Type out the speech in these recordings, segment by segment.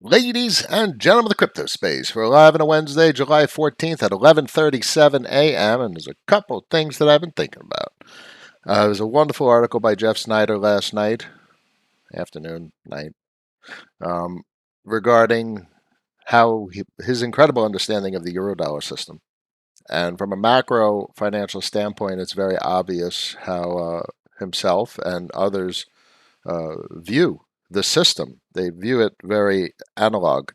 Ladies and gentlemen of the crypto space, we're live on a Wednesday, July 14th at 11:37 a.m. and there's a couple things that I've been thinking about. There was a wonderful article by Jeff Snyder last night, afternoon, night, um, regarding his incredible understanding of the eurodollar system. And from a macro financial standpoint, it's very obvious how himself and others view the system. They view it very analog.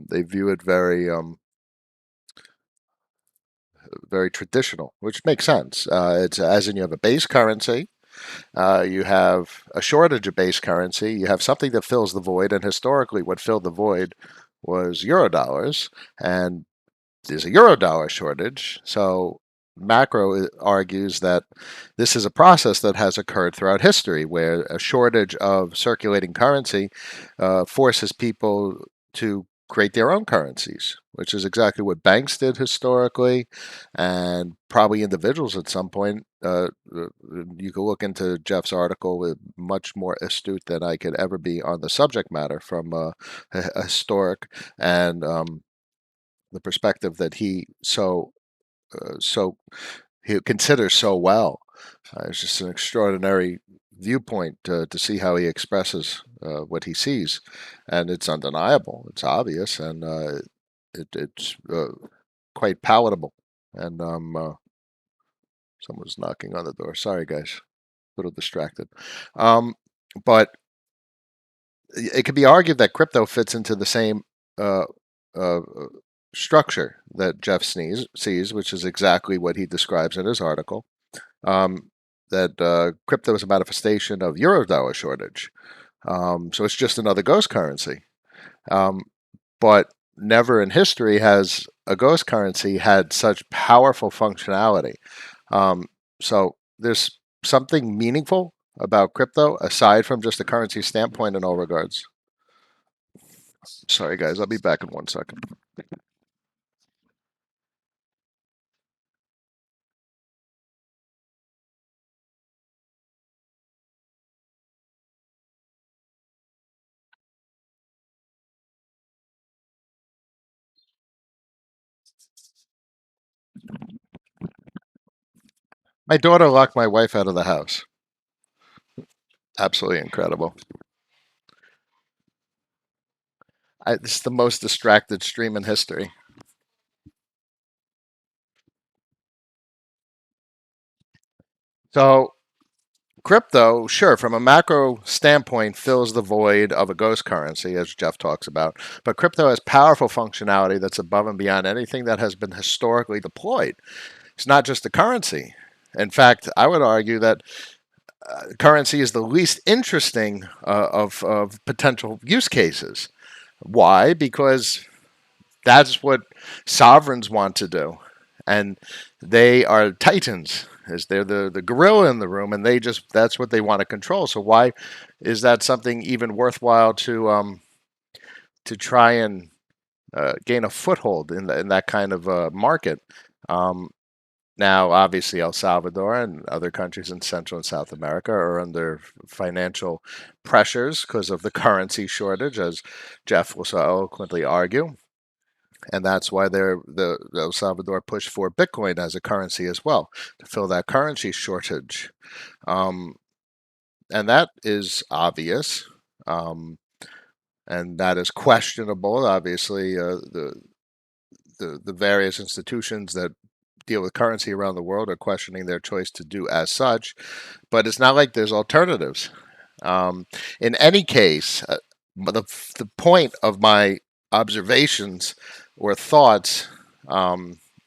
They view it very traditional, which makes sense. It's as in you have a base currency, you have a shortage of base currency, you have something that fills the void, and historically, what filled the void was eurodollars, and there's a eurodollar shortage. So macro argues that this is a process that has occurred throughout history, where a shortage of circulating currency forces people to create their own currencies, which is exactly what banks did historically, and probably individuals at some point. You could look into Jeff's article with much more astute than I could ever be on the subject matter from a historic and the perspective that so he considers so well. It's just an extraordinary viewpoint to see how he expresses what he sees, and it's undeniable. It's obvious, and it's quite palatable. And someone's knocking on the door. Sorry, guys, a little distracted. Um, but it could be argued that crypto fits into the same uh, uh, structure that Jeff sees, which is exactly what he describes in his article. That crypto is a manifestation of eurodollar shortage. So it's just another ghost currency. Um, but never in history has a ghost currency had such powerful functionality. So there's something meaningful about crypto aside from just a currency standpoint in all regards. Sorry, guys, I'll be back in 1 second. My daughter locked my wife out of the house. Absolutely incredible. This is the most distracted stream in history. So crypto, sure, from a macro standpoint, fills the void of a ghost currency, as Jeff talks about. But crypto has powerful functionality that's above and beyond anything that has been historically deployed. It's not just a currency. In fact, I would argue that currency is the least interesting of potential use cases. Why? Because that's what sovereigns want to do. And they are titans, as they're the gorilla in the room, and that's what they want to control. So why is that something even worthwhile to try and gain a foothold in that kind of market? Um, Now, obviously, El Salvador and other countries in Central and South America are under financial pressures because of the currency shortage, as Jeff will so eloquently argue. And that's why the El Salvador pushed for Bitcoin as a currency as well, to fill that currency shortage. Um, and that is obvious. And that is questionable. Obviously, the various institutions that deal with currency around the world are questioning their choice to do as such. But it's not like there's alternatives. In any case, the point of my observations or thoughts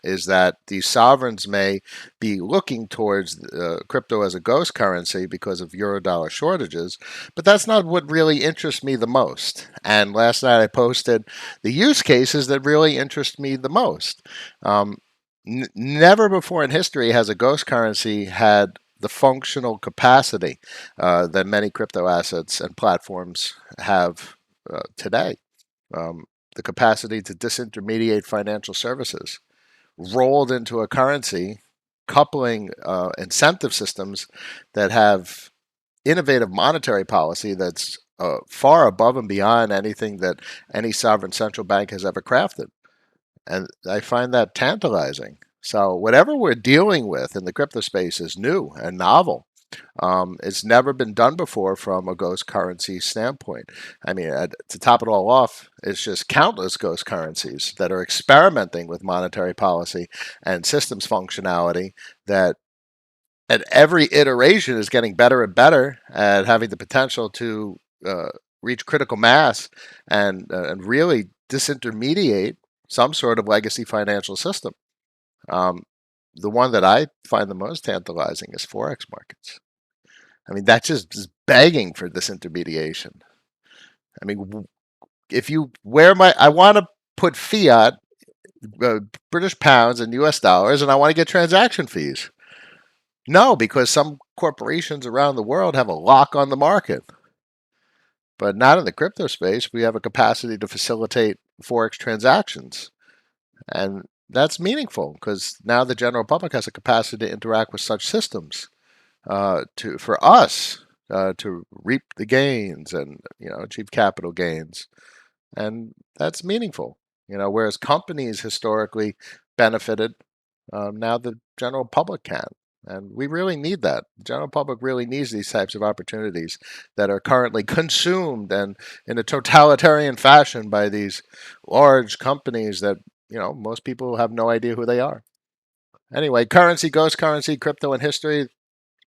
is that these sovereigns may be looking towards crypto as a ghost currency because of eurodollar shortages, but that's not what really interests me the most. And last night I posted the use cases that really interest me the most. Um, Never before in history has a ghost currency had the functional capacity that many crypto assets and platforms have today. Um, the capacity to disintermediate financial services rolled into a currency, coupling incentive systems that have innovative monetary policy that's far above and beyond anything that any sovereign central bank has ever crafted. And I find that tantalizing. So, whatever we're dealing with in the crypto space is new and novel. It's never been done before from a ghost currency standpoint. I mean, to top it all off, it's just countless ghost currencies that are experimenting with monetary policy and systems functionality that at every iteration is getting better and better at having the potential to reach critical mass and really disintermediate some sort of legacy financial system. Um, the one that I find the most tantalizing is forex markets. I mean, that's just is begging for disintermediation. I mean, if you where my I want to put fiat, uh, British pounds and U.S. dollars, and I want to get transaction fees. No, because some corporations around the world have a lock on the market, but not in the crypto space. We have a capacity to facilitate forex transactions, and that's meaningful because now the general public has a capacity to interact with such systems to for us to reap the gains and achieve capital gains, and that's meaningful. Whereas companies historically benefited, now the general public can. And we really need that. The general public really needs these types of opportunities that are currently consumed and in a totalitarian fashion by these large companies that, most people have no idea who they are. Anyway, currency, ghost currency, crypto, and history,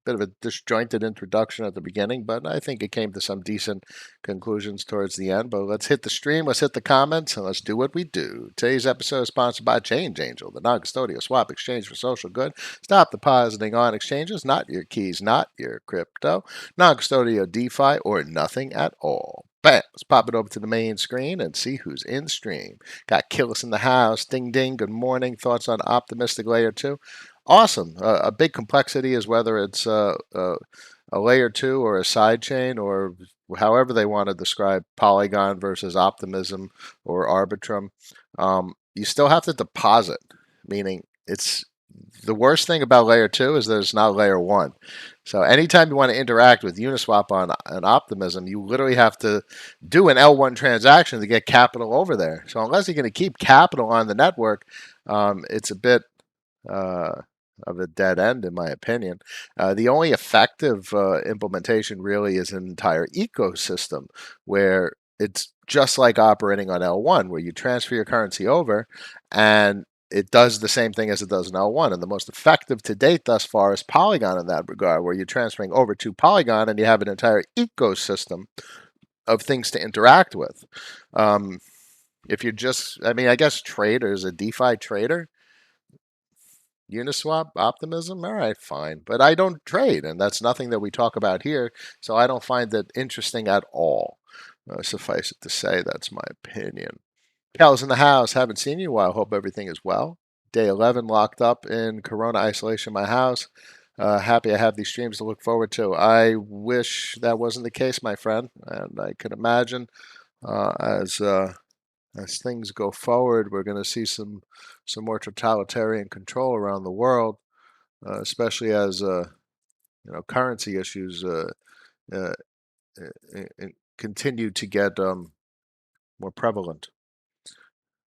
bit of a disjointed introduction at the beginning, but I think it came to some decent conclusions towards the end. But let's hit the stream, let's hit the comments, and let's do what we do. Today's episode is sponsored by Change Angel, the non-custodial swap exchange for social good. Stop depositing on exchanges, not your keys, not your crypto, non-custodial DeFi, or nothing at all. Bam! Let's pop it over to the main screen and see who's in stream. Got Killis in the house. Ding ding. Good morning. Thoughts on optimistic layer 2? Awesome. A big complexity is whether it's a layer 2 or a side chain or however they want to describe Polygon versus Optimism or Arbitrum. You still have to deposit, meaning it's the worst thing about layer 2 is that it's not layer 1. So anytime you want to interact with Uniswap on an Optimism, you literally have to do an L1 transaction to get capital over there. So unless you're going to keep capital on the network, it's a bit uh, of a dead end, in my opinion. The only effective implementation really is an entire ecosystem where it's just like operating on L1, where you transfer your currency over and it does the same thing as it does in L1. And the most effective to date thus far is Polygon in that regard, where you're transferring over to Polygon and you have an entire ecosystem of things to interact with. Um, if you're just, I mean, I guess traders, a DeFi trader, Uniswap, Optimism, all right, fine. But I don't trade, and that's nothing that we talk about here, so I don't find it interesting at all. Suffice it to say, that's my opinion. Cal's in the house. Haven't seen you in a while. Hope everything is well. Day 11 locked up in Corona isolation in my house. Happy I have these streams to look forward to. I wish that wasn't the case, my friend, and I can imagine uh, as uh, as things go forward, we're going to see some more totalitarian control around the world, especially as currency issues uh, continue to get more prevalent.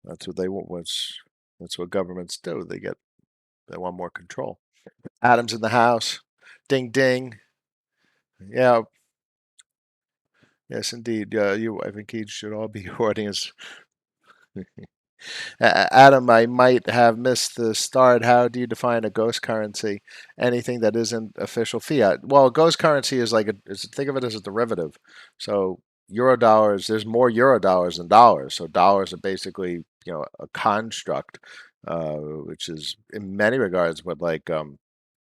That's what they want. That's what governments do. They want more control. Adams in the house. Ding ding. Yeah. Yes, indeed. I think you should all be your audience. Adam, I might have missed the start. How do you define a ghost currency? Anything that isn't official fiat. Well, ghost currency is think of it as a derivative. So eurodollars, there's more eurodollars than dollars. So dollars are basically, a construct, which is in many regards what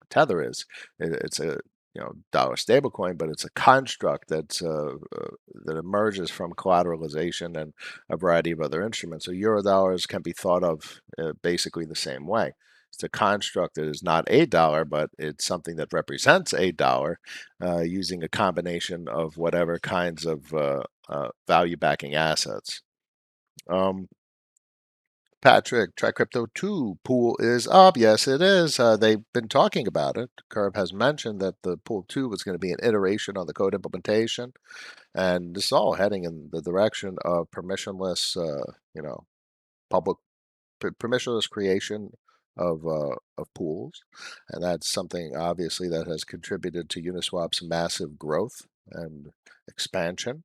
Tether is. It's a dollar stablecoin, but it's a construct that emerges from collateralization and a variety of other instruments. So eurodollars can be thought of basically the same way. It's a construct that is not a dollar, but it's something that represents a dollar using a combination of whatever kinds of value backing assets. Um, Patrick, Try Crypto 2 pool is up. Yes, it is. They've been talking about it. Curve has mentioned that the pool 2 was going to be an iteration on the code implementation, and this is all heading in the direction of permissionless, public permissionless creation of pools, and that's something obviously that has contributed to Uniswap's massive growth and expansion.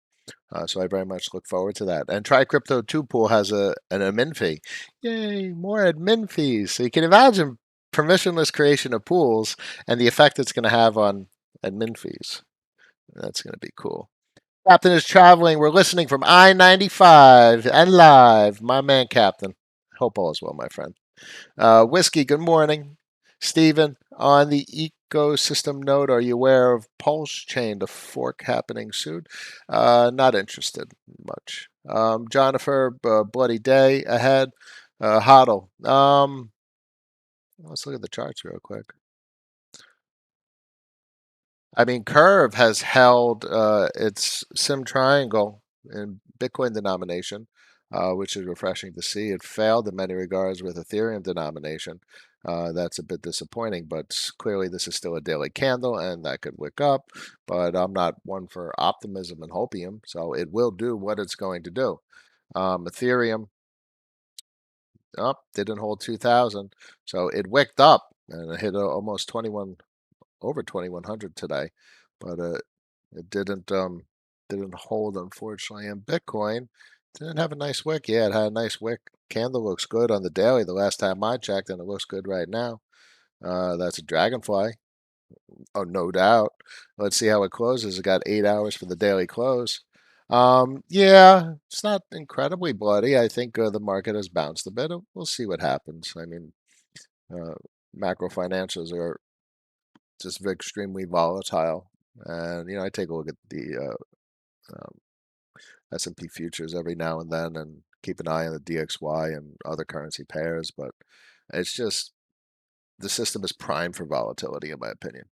So I very much look forward to that. And Try Crypto 2 pool has an admin fee. Yay, more admin fees. So you can imagine permissionless creation of pools and the effect it's going to have on admin fees. That's going to be cool. Captain is traveling. We're listening from I-95 and live. My man, Captain. Hope all is well, my friend. Whiskey, good morning. Stephen, on the ecosystem note, are you aware of Pulse Chain, the fork happening soon? Not interested much. Jennifer, bloody day ahead. Hodl. Let's look at the charts real quick. I mean, Curve has held its sim triangle in Bitcoin denomination, which is refreshing to see. It failed in many regards with Ethereum denomination. That's a bit disappointing, but clearly this is still a daily candle and that could wick up. But I'm not one for optimism and hopium, so it will do what it's going to do. Ethereum up, didn't hold 2000, so it wicked up and it hit almost 21 over 2100 today, but it didn't hold unfortunately. And Bitcoin didn't have a nice wick. Yeah, it had a nice wick. Candle looks good on the daily the last time I checked, and it looks good right now. That's a dragonfly. Oh, no doubt. Let's see how it closes. It got 8 hours for the daily close. Yeah, it's not incredibly bloody. I think the market has bounced a bit. We'll see what happens. I mean, uh, macro financials are just extremely volatile. And I take a look at the S&P futures every now and then, and keep an eye on the DXY and other currency pairs. But it's just the system is primed for volatility, in my opinion.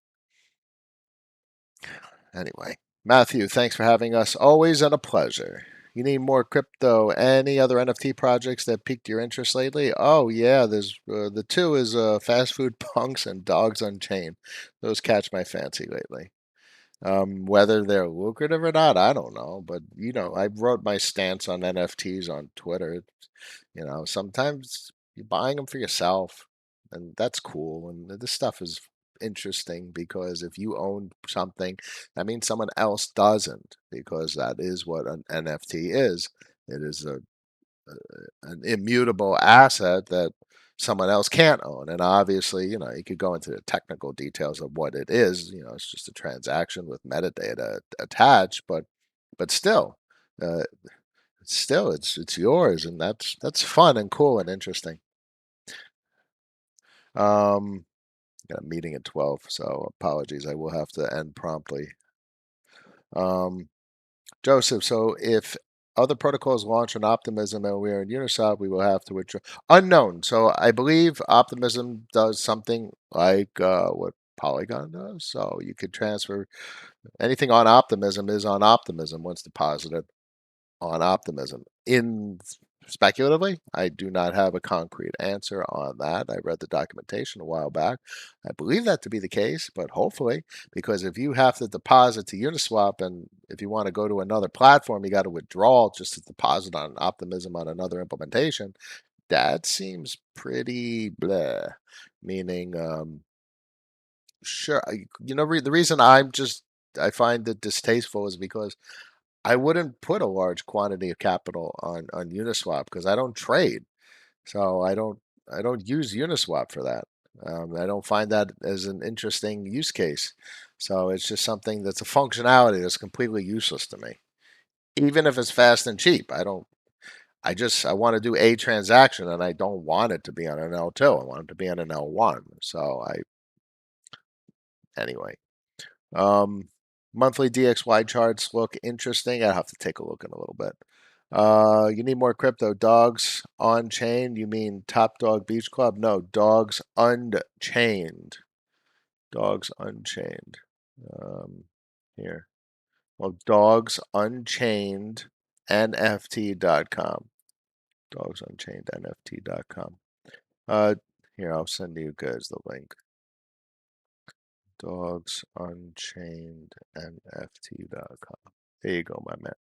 Anyway, Matthew, thanks for having us. Always and a pleasure. You need more crypto? Any other NFT projects that piqued your interest lately? Oh yeah, there's the two is Fast Food Punks and Dogs Unchained. Those catch my fancy lately. Whether they're lucrative or not, I don't know. But I wrote my stance on NFTs on Twitter. Sometimes you're buying them for yourself, and that's cool. And this stuff is interesting because if you own something, that means someone else doesn't, because that is what an NFT is. It is an immutable asset that someone else can't own. And obviously, you could go into the technical details of what it is. It's just a transaction with metadata attached, but uh, still, it's yours, and that's fun and cool and interesting. Um, got a meeting at 12, so apologies. I will have to end promptly. Um, Joseph, so if other protocols launch on Optimism and we're in Uniswap, we will have to withdraw. Unknown. So I believe Optimism does something like what Polygon does. So you could transfer anything on Optimism is on Optimism once deposited on Optimism. In speculatively, I do not have a concrete answer on that. I read the documentation a while back. I believe that to be the case, but hopefully, because if you have to deposit to Uniswap and if you want to go to another platform, you got to withdraw just to deposit on Optimism on another implementation. That seems pretty blah. Meaning, sure, the reason I find it distasteful is because I wouldn't put a large quantity of capital on Uniswap because I don't trade. So I don't use Uniswap for that. I don't find that as an interesting use case. So it's just something that's a functionality that's completely useless to me. Even if it's fast and cheap, I want to do a transaction and I don't want it to be on an L2. I want it to be on an L1. So anyway. Um, Monthly DXY charts look interesting. I'll have to take a look in a little bit. You need more crypto. Dogs on chain. You mean Top Dog Beach Club? No, Dogs Unchained. Dogs Unchained. Um, Here. Well, Dogs Unchained NFT.com. dogsunchainednft.com. Uh, Here, I'll send you guys the link. Dogsunchainednft.com. There you go, my man.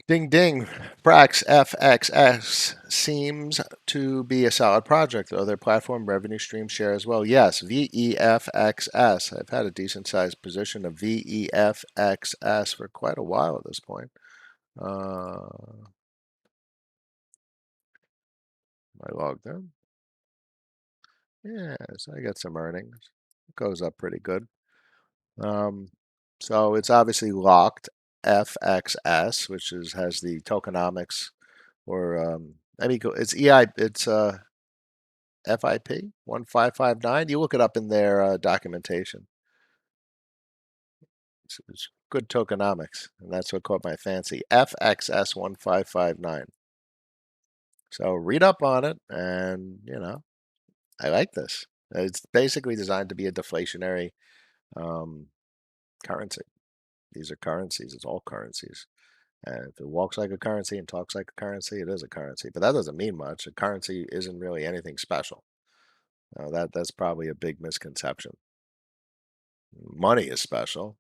Ding ding. Brax FXS seems to be a solid project, though their platform revenue stream share as well. Yes, VEFXS. I've had a decent sized position of VEFXS for quite a while at this point. I logged in. Yes, I got some earnings. It goes up pretty good. Um, so it's obviously locked FXS, which has the tokenomics or I mean it's FIP 1559. You look it up in their documentation. It's good tokenomics, and that's what caught my fancy. FXS 1559. So read up on it, and I like this. It's basically designed to be a deflationary um, currency. These are currencies. It's all currencies. And if it walks like a currency and talks like a currency, it is a currency. But that doesn't mean much. A currency isn't really anything special. That's probably a big misconception. Money is special,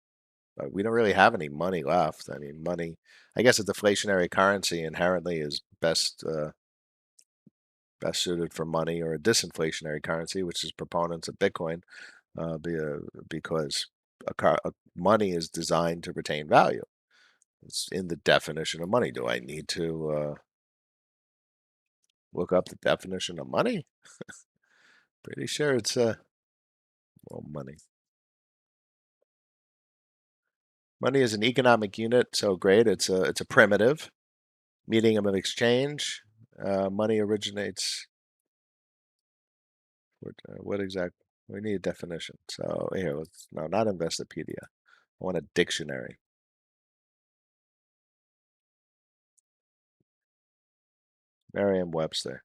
but we don't really have any money left. I mean, money. I guess a deflationary currency inherently is best suited for money, or a disinflationary currency, which is proponents of Bitcoin, because money is designed to retain value. It's in the definition of money. Do I need to look up the definition of money? Pretty sure it's well, money. Money is an economic unit, so great. It's a primitive medium of exchange. Money originates. What exactly? We need a definition. So here, no, not Investopedia. I want a dictionary. Merriam-Webster.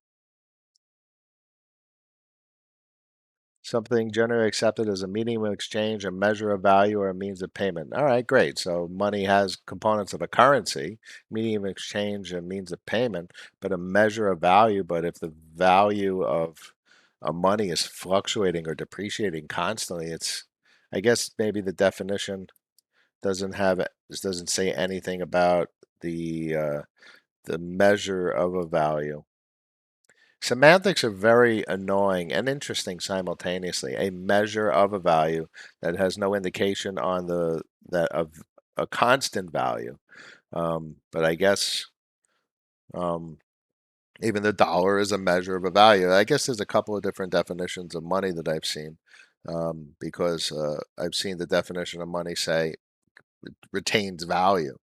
Something generally accepted as a medium of exchange, a measure of value, or a means of payment. All right, great. So money has components of a currency, medium of exchange, a means of payment, but a measure of value. But if the value of money is fluctuating or depreciating constantly, I guess maybe the definition doesn't say anything about the measure of a value. Semantics are very annoying and interesting simultaneously. A measure of a value that has no indication on that of a constant value. But I guess um, even the dollar is a measure of a value. I guess there's a couple of different definitions of money that I've seen, because I've seen the definition of money say it retains value.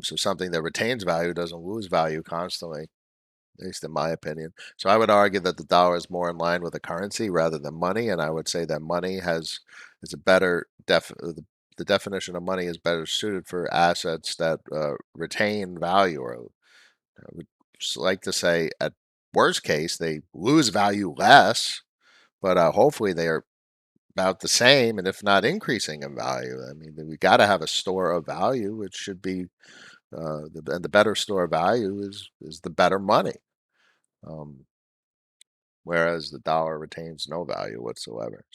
So something that retains value doesn't lose value constantly, at least in my opinion. So I would argue that the dollar is more in line with a currency rather than money, and I would say that money is a better the definition of money is better suited for assets that retain value, or I would like to say at worst case they lose value less, but hopefully they are about the same, and if not increasing in value. I mean, we got to have a store of value, which should be and the better store of value is the better money. Whereas the dollar retains no value whatsoever.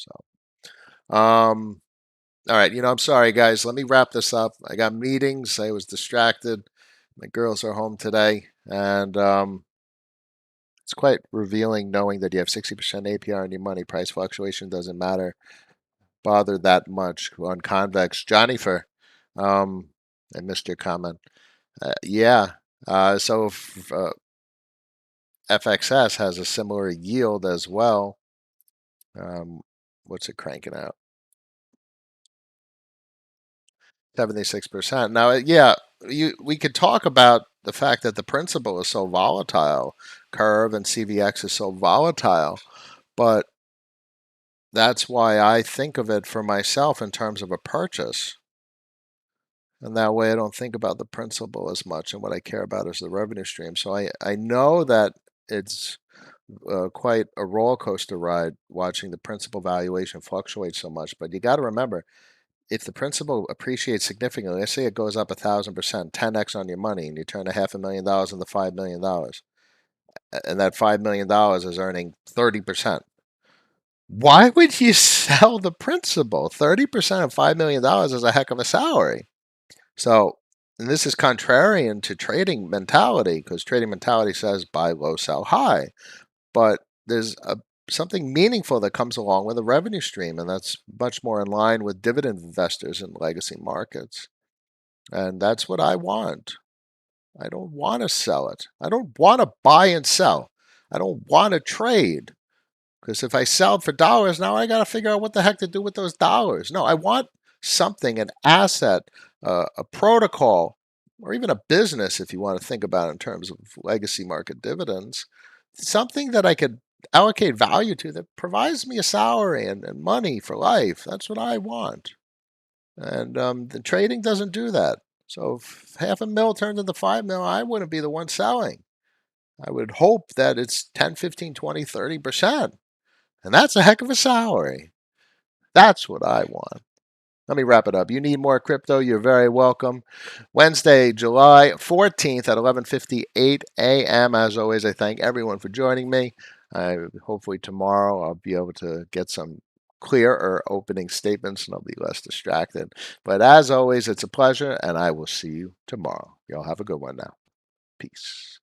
All right, I'm sorry, guys. Let me wrap this up. I got meetings. I was distracted. My girls are home today, and it's quite revealing knowing that you have 60% APR on your money. Price fluctuation doesn't bother that much on convex. Johnny, I missed your comment. Yeah. So if, FXS has a similar yield as well. What's it cranking out? 76%. Now, yeah, we could talk about the fact that the principal is so volatile, curve and CVX is so volatile, but that's why I think of it for myself in terms of a purchase. And that way I don't think about the principal as much, and what I care about is the revenue stream. So I know that it's quite a roller coaster ride watching the principal valuation fluctuate so much, but you got to remember, if the principal appreciates significantly, let's say it goes up 1,000%, 10x on your money, and you turn $500,000 into $5 million. and that $5 million is earning 30%. Why would you sell the principal? 30% of $5 million is a heck of a salary. So, and this is contrarian to trading mentality, because trading mentality says buy low, sell high. But there's something meaningful that comes along with a revenue stream, and that's much more in line with dividend investors in legacy markets. And that's what I want. I don't want to sell it. I don't want to buy and sell. I don't want to trade. Because if I sell it for dollars, now I got to figure out what the heck to do with those dollars. No, I want something, an asset, a protocol, or even a business, if you want to think about it in terms of legacy market dividends, something that I could allocate value to that provides me a salary and money for life. That's what I want. And the trading doesn't do that. So if half a mil turns into 5 mil, I wouldn't be the one selling. I would hope that it's 10, 15, 20, 30%. And that's a heck of a salary. That's what I want. Let me wrap it up. You need more crypto? You're very welcome. Wednesday, July 14th at 11:58 a.m. As always, I thank everyone for joining me. Hopefully tomorrow I'll be able to get some clearer opening statements and I'll be less distracted. But as always, it's a pleasure, and I will see you tomorrow. Y'all have a good one now. Peace.